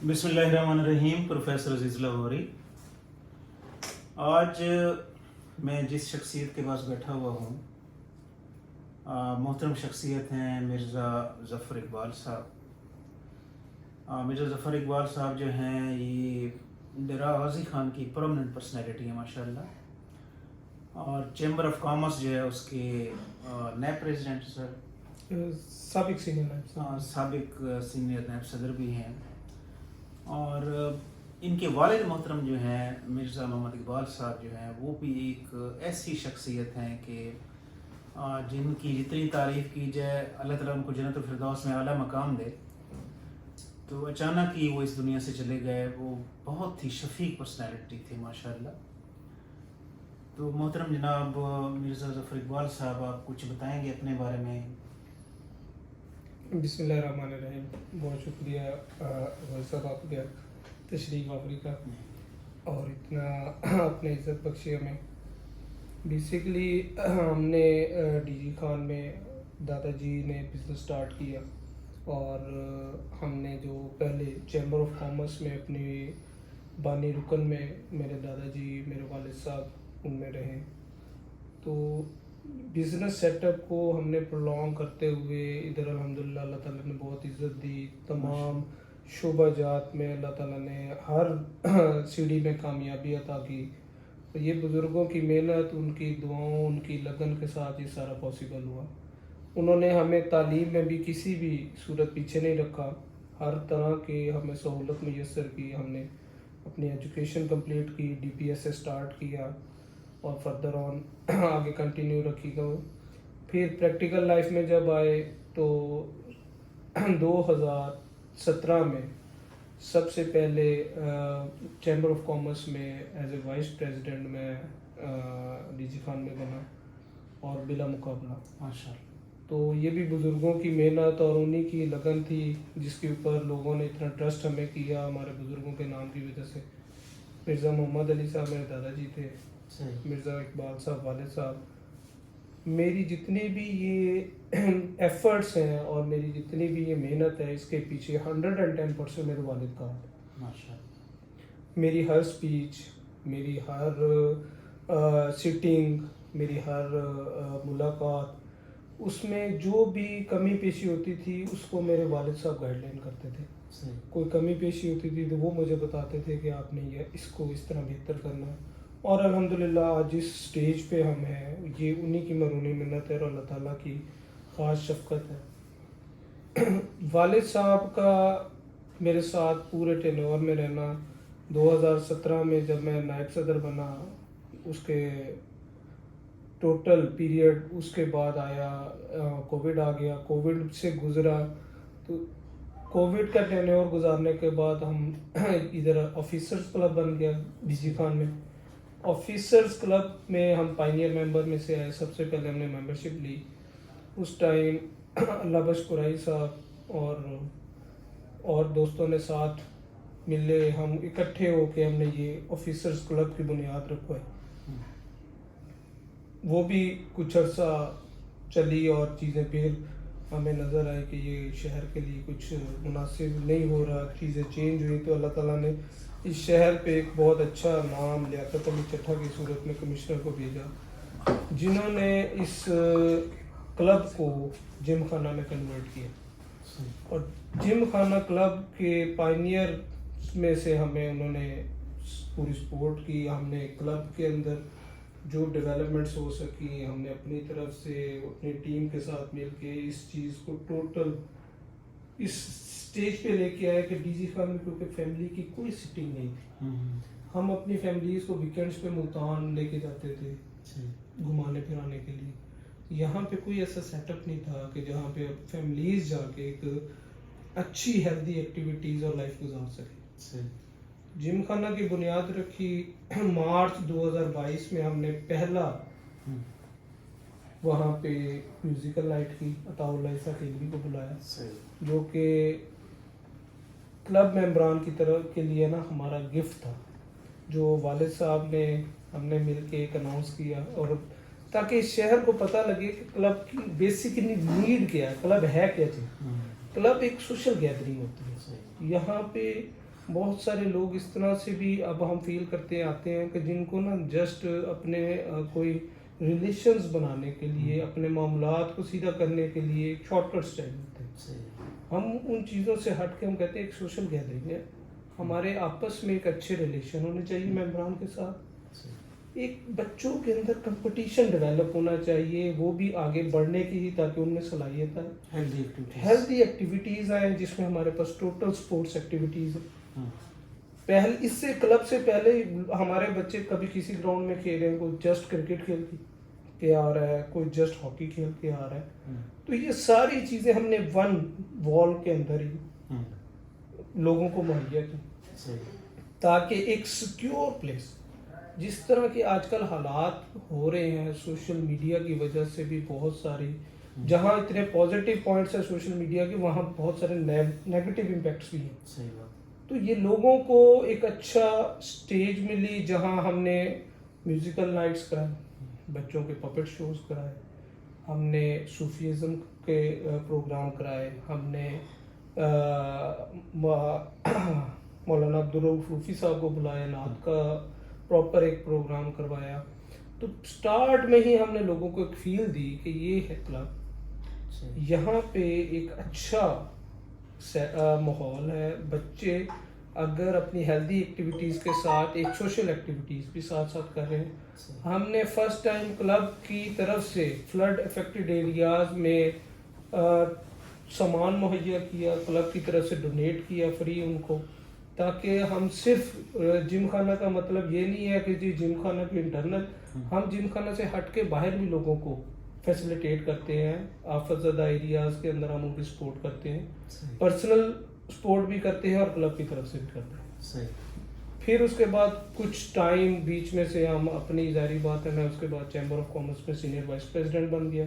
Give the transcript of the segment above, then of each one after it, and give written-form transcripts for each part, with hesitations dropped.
بسم اللہ الرحمن الرحیم. پروفیسر عزیز لاہوری. آج میں جس شخصیت کے پاس بیٹھا ہوا ہوں محترم شخصیت ہیں مرزا ظفر اقبال صاحب. مرزا ظفر اقبال صاحب جو ہیں یہ ڈیرہ غازی خان کی پرماننٹ پرسنالٹی ہیں ماشاء اللہ, اور چیمبر آف کامرس جو ہے اس کے نیب پریزیڈنٹ سر, سابق سینئر نیب صدر بھی ہیں. اور ان کے والد محترم جو ہیں مرزا محمد اقبال صاحب جو ہیں وہ بھی ایک ایسی شخصیت ہیں کہ جن کی جتنی تعریف کی جائے اللہ تعالیٰ ان کو جنت الفردوس میں اعلیٰ مقام دے. تو اچانک ہی وہ اس دنیا سے چلے گئے. وہ بہت ہی شفیق پرسنالٹی تھی ماشاء اللہ. تو محترم جناب مرزا ظفر اقبال صاحب, آپ کچھ بتائیں گے اپنے بارے میں؟ بسم اللہ الرحمن الرحیم. بہت شکریہ صاحب آپ کے تشریف آوری کا اور اتنا اپنے عزت بخشی ہمیں. بیسیکلی ہم نے ڈی جی خان میں دادا جی نے بزنس سٹارٹ کیا, اور ہم نے جو پہلے چیمبر آف کامرس میں اپنی بانی رکن میں میرے دادا جی میرے والد صاحب ان میں رہے. تو بزنس سیٹ اپ کو ہم نے پرولونگ کرتے ہوئے ادھر الحمدللہ اللہ تعالیٰ نے بہت عزت دی. تمام شعبہ جات میں اللہ تعالیٰ نے ہر سیڑھی میں کامیابی عطا کی. یہ بزرگوں کی محنت, ان کی دعاؤں, ان کی لگن کے ساتھ یہ سارا پاسبل ہوا. انہوں نے ہمیں تعلیم میں بھی کسی بھی صورت پیچھے نہیں رکھا, ہر طرح کی ہمیں سہولت میسر کی. ہم نے اپنی ایجوکیشن کمپلیٹ کی, ڈی پی ایس سے سٹارٹ کیا اور فردر آن آگے کنٹینیو رکھی گئے. پھر پریکٹیکل لائف میں جب آئے تو 2017 میں سب سے پہلے چیمبر آف کامرس میں ایز اے وائس پریزیڈنٹ میں ڈی جی خان میں بنا اور بلا مقابلہ ماشاء اللہ. تو یہ بھی بزرگوں کی محنت اور انہی کی لگن تھی جس کے اوپر لوگوں نے اتنا ٹرسٹ ہمیں کیا, ہمارے بزرگوں کے نام کی وجہ سے. مرزا محمد علی صاحب میرے دادا جی تھے, مرزا اقبال صاحب والد صاحب. میری جتنی بھی یہ ایفرٹس ہیں اور میری جتنی بھی یہ محنت ہے اس کے پیچھے 110% میرے والد کا ہے ماشاء اللہ. میری ہر سپیچ, میری ہر سٹنگ, میری ہر ملاقات, اس میں جو بھی کمی پیشی ہوتی تھی اس کو میرے والد صاحب گائیڈ لائن کرتے تھے. کوئی کمی پیشی ہوتی تھی تو وہ مجھے بتاتے تھے کہ آپ نے یہ اس کو اس طرح بہتر کرنا ہے. اور الحمدللہ آج جس سٹیج پہ ہم ہیں یہ انہی کی مرہونی منت ہے اور اللہ تعالیٰ کی خاص شفقت ہے. والد صاحب کا میرے ساتھ پورے ٹینور میں رہنا, 2017 میں جب میں نائب صدر بنا اس کے ٹوٹل پیریڈ, اس کے بعد آیا کووڈ آ گیا, کووڈ سے گزرا. تو کووڈ کا ٹینور گزارنے کے بعد ہم ادھر آفیسرز کلب بن گیا ڈی جی خان میں. آفیسرز کلب میں ہم پائنیئر ممبر میں سے آئے. سب سے پہلے ہم نے ممبرشپ لی. اس ٹائم اللہ بخش قرائی صاحب اور دوستوں نے ساتھ ملے, ہم اکٹھے ہو کے ہم نے یہ آفیسرز کلب کی بنیاد رکھوائی. وہ بھی کچھ عرصہ چلی اور چیزیں پھر ہمیں نظر آئی کہ یہ شہر کے لیے کچھ مناسب نہیں ہو رہا, چیزیں چینج ہوئی. تو اللہ تعالیٰ نے اس شہر پہ ایک بہت اچھا نام لیاقت علی چٹھا کی صورت میں کمشنر کو بھیجا, جنہوں نے اس کلب کو جم خانہ میں کنورٹ کیا. اور جم خانہ کلب کے پائنیئر میں سے ہمیں انہوں نے پوری سپورٹ کی. ہم نے کلب کے اندر جو ڈیولپمنٹس ہو سکی ہم نے اپنی طرف سے اپنی ٹیم کے ساتھ مل کے اس چیز کو ٹوٹل اس اسٹیج پہ لے کے آئے کہ ڈی جی خان میں کیونکہ فیملی کی کوئی سٹنگ نہیں تھی. ہم اپنی فیملیز کو ویکینڈس پہ ملتان لے کے جاتے تھے گھمانے پھرانے کے لیے. یہاں پہ کوئی ایسا سیٹ اپ نہیں تھا کہ جہاں پہ فیملیز جا کے ایک اچھی ہیلدی ایکٹیویٹیز اور لائف گزار سکے. جم خانہ کی بنیاد رکھی مارچ 2022 میں. ہم نے پہلا وہاں پہ میوزیکل نائٹ کی, عطاء اللہ عیسیٰ خیلوی کو بلایا, جو کہ کلب ممبران کی طرف کے لیے نا ہمارا گفٹ تھا, جو والد صاحب نے ہم نے مل کے ایک اناؤنس کیا, اور تاکہ اس شہر کو پتہ لگے کہ کلب کی بیسیکلی نیڈ کیا ہے, کلب ہے کیا چیز. کلب ایک سوشل گیدرنگ ہوتی ہے. یہاں پہ بہت سارے لوگ اس طرح سے بھی اب ہم فیل کرتے آتے ہیں کہ جن کو نا جسٹ اپنے کوئی ریلیشنز بنانے کے لیے، اپنے معاملات کو سیدھا کرنے کے لیے ایک شارٹ کٹس چاہیے ہوتے ہیں. صحیح. ہم ان چیزوں سے ہٹ کے ہم کہتے ہیں ایک سوشل گیدرنگ ہے، ہمارے آپس میں ایک اچھے ریلیشن ہونے چاہیے ممبران کے ساتھ. ایک بچوں کے اندر کمپٹیشن ڈیولپ ہونا چاہیے، وہ بھی آگے بڑھنے کی ہی، تاکہ ان میں صلاحیت آئے. ہیلدی ایکٹیویٹیز آئیں جس میں ہمارے پاس ٹوٹل سپورٹس ایکٹیویٹیز ہیں. اس سے کلب سے پہلے ہمارے بچے کبھی کسی گراؤنڈ میں کھیل رہے ہیں، کوئی جسٹ کرکٹ کھیل کے آ رہا ہے، کوئی جسٹ ہاکی کھیل کے آ رہا ہے. تو یہ ساری چیزیں ہم نے ون وال کے اندر ہی لوگوں کو مہیا کی، تاکہ ایک سیکیور پلیس. جس طرح کے آج کل حالات ہو رہے ہیں سوشل میڈیا کی وجہ سے بھی، بہت ساری جہاں اتنے پازیٹیو پوائنٹس ہیں سوشل میڈیا کے، وہاں بہت سارے نیگیٹو امپیکٹس بھی ہیں. تو یہ لوگوں کو ایک اچھا سٹیج ملی جہاں ہم نے میوزیکل نائٹس کرائے، بچوں کے پپٹ شوز کرائے، ہم نے صوفیزم کے پروگرام کرائے، ہم نے مولانا عبدالرؤف روفی صاحب کو بلایا، نعت کا پراپر ایک پروگرام کروایا. تو سٹارٹ میں ہی ہم نے لوگوں کو ایک فیل دی کہ یہ ہے کلب، یہاں پہ ایک اچھا ماحول ہے. بچے اگر اپنی ہیلدی ایکٹیویٹیز کے ساتھ ایک سوشل ایکٹیویٹیز بھی ساتھ ساتھ کر رہے ہیں. ہم نے فرسٹ ٹائم کلب کی طرف سے فلڈ افیکٹڈ ایریاز میں سامان مہیا کیا، کلب کی طرف سے ڈونیٹ کیا فری ان کو، تاکہ ہم صرف جم خانہ کا مطلب یہ نہیں ہے کہ جی جم خانہ کی انٹرنل، ہم جم خانہ سے ہٹ کے باہر بھی لوگوں کو فیسیلیٹیٹ کرتے ہیں. آفت زدہ ایریاز کے اندر ہم ان کی سپورٹ کرتے ہیں، پرسنل سپورٹ بھی کرتے ہیں اور کلب کی طرف سے بھی کرتے ہیں. پھر اس کے بعد کچھ ٹائم بیچ میں سے ہم اپنی ظاہری بات ہے، میں اس کے بعد چیمبر آف کامرس میں سینئر وائس پریزیڈنٹ بن گیا،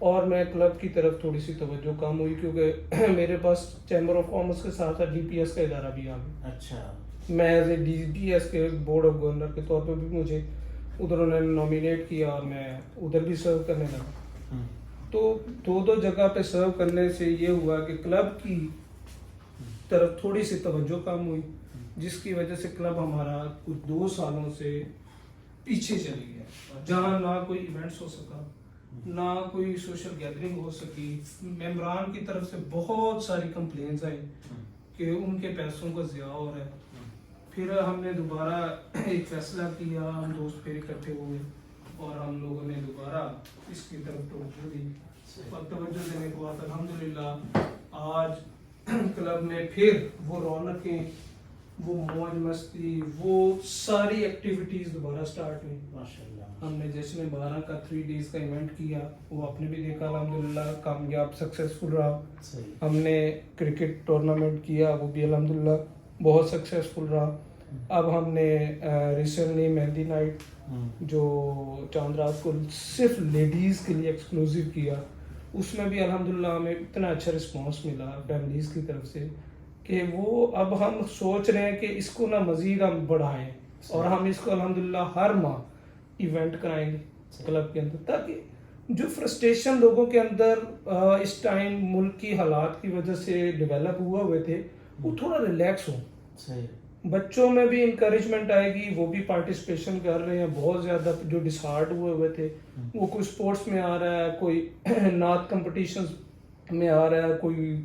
اور میں کلب کی طرف تھوڑی سی توجہ کم ہوئی کیونکہ میرے پاس چیمبر آف کامرس کے ساتھ ساتھ ڈی پی ایس کا ادارہ بھی آ گیا. اچھا. میں as a D P S کے بورڈ آف گورنر کے طور پہ بھی مجھے ادھر انہوں نے نامینیٹ کیا اور میں ادھر بھی سرو کرنے لگا. تو دو جگہ پہ سرو کرنے سے یہ ہوا کہ کلب کی طرف تھوڑی سی توجہ کم ہوئی، جس کی وجہ سے کلب ہمارا کچھ 2 سالوں سے پیچھے چلی گیا، جہاں نہ کوئی ایونٹس ہو سکا، نہ کوئی سوشل گیدرنگ ہو سکی. ممبران کی طرف سے بہت ساری کمپلینز آئی کہ ان کے پیسوں کا ضیاع ہو رہا ہے. پھر ہم نے دوبارہ ایک فیصلہ کیا، ہم دوست پھر اکٹھے ہوئے اور ہم لوگوں نے دوبارہ اس کی طرف توجہ دی. توجہ دینے کے بعد الحمدللہ آج کلب میں پھر وہ رونقیں، وہ موج مستی، وہ ساری ایکٹیویٹیز دوبارہ سٹارٹ ہوئی. ہم نے جشن 12 کا 3 days کا ایونٹ کیا، وہ آپ نے بھی دیکھا الحمدللہ کامیاب سکسیسفل رہا. ہم نے کرکٹ ٹورنامنٹ کیا، وہ بھی الحمدللہ بہت سکسیسفل رہا. اب ہم نے ریسنٹلی مہندی نائٹ جو چاند رات کو صرف لیڈیز کے لیے ایکسکلوسیو کیا، اس میں بھی الحمدللہ ہمیں اتنا اچھا رسپانس ملا فیملیز کی طرف سے کہ وہ اب ہم سوچ رہے ہیں کہ اس کو نہ مزید ہم بڑھائیں، اور ہم اس کو الحمدللہ ہر ماہ ایونٹ کرائیں گے کلب کے اندر، تاکہ جو فرسٹریشن لوگوں کے اندر اس ٹائم ملک کی حالات کی وجہ سے ڈیولپ ہوئے تھے، وہ تھوڑا ریلیکس ہوں. بچوں میں بھی انکریجمنٹ آئے گی، وہ بھی پارٹیسپیشن کر رہے ہیں. بہت زیادہ جو ڈسہارڈ ہوئے تھے وہ کوئی سپورٹس میں آ رہا ہے، کوئی نعت کمپٹیشنز میں آ رہا ہے، کوئی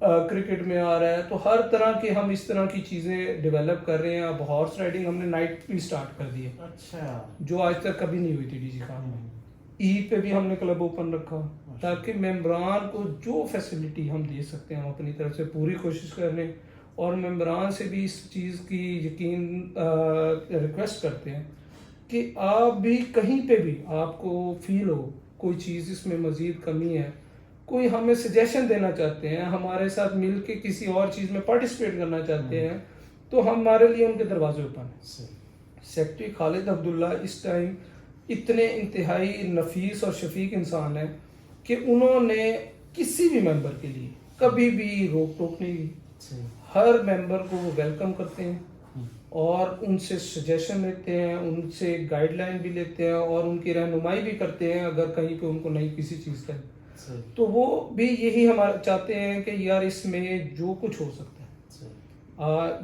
کرکٹ میں آ رہا ہے. تو ہر طرح کے ہم اس طرح کی چیزیں ڈیولپ کر رہے ہیں. اب ہارس رائڈنگ ہم نے نائٹ بھی سٹارٹ کر دی ہے، اچھا، جو آج تک کبھی نہیں ہوئی تھی ڈی جی خان میں. عید پہ بھی ہم نے کلب اوپن رکھا تاکہ ممبران کو جو فیسلٹی ہم دے سکتے ہیں ہم اپنی طرف سے پوری کوشش کر رہے ہیں. اور ممبران سے بھی اس چیز کی یقین ریکویسٹ کرتے ہیں کہ آپ بھی کہیں پہ بھی آپ کو فیل ہو کوئی چیز اس میں مزید کمی ہے، کوئی ہمیں سجیشن دینا چاہتے ہیں، ہمارے ساتھ مل کے کسی اور چیز میں پارٹیسپیٹ کرنا چاہتے ہیں، تو ہمارے لیے ان کے دروازے اوپن ہیں. سیکٹری خالد عبداللہ اس ٹائم اتنے انتہائی نفیس اور شفیق انسان ہیں کہ انہوں نے کسی بھی ممبر کے لیے کبھی بھی روک ٹوک نہیں دی. ہر ممبر کو وہ ویلکم کرتے ہیں اور ان سے سجیشن لیتے ہیں، ان سے گائیڈ لائن بھی لیتے ہیں اور ان کی رہنمائی بھی کرتے ہیں اگر کہیں پہ ان کو نہیں کسی چیز کا. تو وہ بھی یہی ہمارا چاہتے ہیں کہ یار اس میں جو کچھ ہو سکتا ہے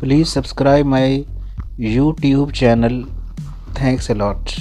Please subscribe my YouTube channel. Thanks a lot.